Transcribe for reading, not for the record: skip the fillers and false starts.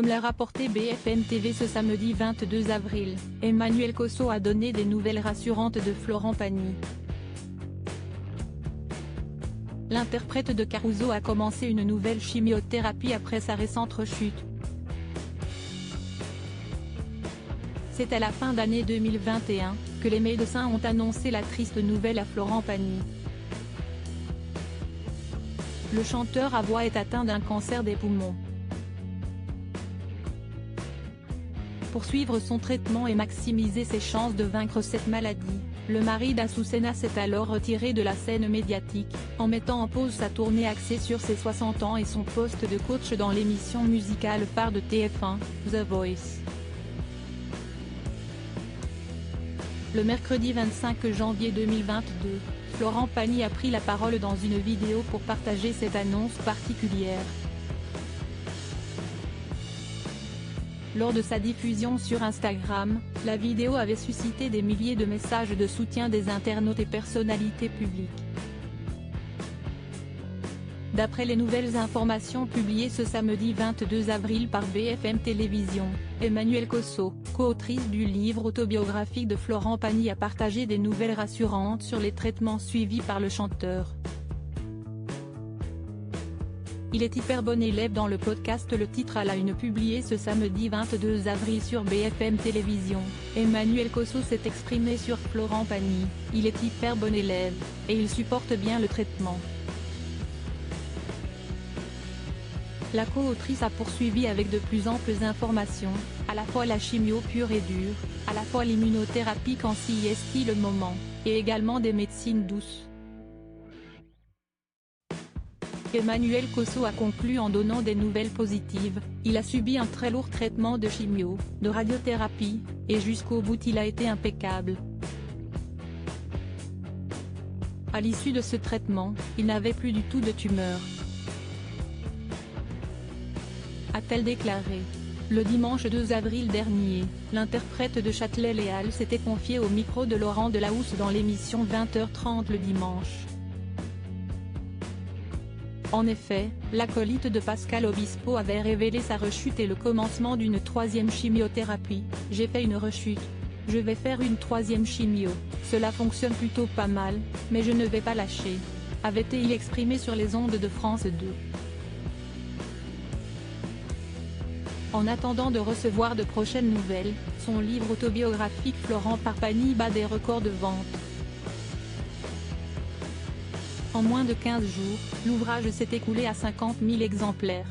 Comme l'a rapporté BFM TV ce samedi 22 avril, Emmanuel Cosso a donné des nouvelles rassurantes de Florent Pagny. L'interprète de Caruso a commencé une nouvelle chimiothérapie après sa récente rechute. C'est à la fin d'année 2021, que les médecins ont annoncé la triste nouvelle à Florent Pagny. Le chanteur à voix est atteint d'un cancer des poumons. Pour suivre son traitement et maximiser ses chances de vaincre cette maladie, le mari d'Azucena s'est alors retiré de la scène médiatique, en mettant en pause sa tournée axée sur ses 60 ans et son poste de coach dans l'émission musicale phare de TF1, The Voice. Le mercredi 25 janvier 2022, Florent Pagny a pris la parole dans une vidéo pour partager cette annonce particulière. Lors de sa diffusion sur Instagram, la vidéo avait suscité des milliers de messages de soutien des internautes et personnalités publiques. D'après les nouvelles informations publiées ce samedi 22 avril par BFM Télévision, Emmanuel Cosso, co-autrice du livre autobiographique de Florent Pagny, a partagé des nouvelles rassurantes sur les traitements suivis par le chanteur. Il est hyper bon élève dans le podcast. Le titre à la une publié ce samedi 22 avril sur BFM Télévision. Emmanuel Cosso s'est exprimé sur Florent Pagny, il est hyper bon élève, et il supporte bien le traitement. La co-autrice a poursuivi avec de plus amples informations, à la fois la chimio pure et dure, à la fois l'immunothérapie quand si est le moment, et également des médecines douces. Emmanuel Cosso a conclu en donnant des nouvelles positives. Il a subi un très lourd traitement de chimio, de radiothérapie, et jusqu'au bout il a été impeccable. À l'issue de ce traitement, il n'avait plus du tout de tumeur, a-t-elle déclaré. Le dimanche 2 avril dernier, l'interprète de Châtelet-Léal s'était confié au micro de Laurent Delahousse dans l'émission 20h30 le dimanche. En effet, l'acolyte de Pascal Obispo avait révélé sa rechute et le commencement d'une 3e chimiothérapie. « J'ai fait une rechute. Je vais faire une 3e chimio, cela fonctionne plutôt pas mal, mais je ne vais pas lâcher », avait-il exprimé sur les ondes de France 2. En attendant de recevoir de prochaines nouvelles, son livre autobiographique Florent Pagny bat des records de vente. En moins de 15 jours, l'ouvrage s'est écoulé à 50 000 exemplaires.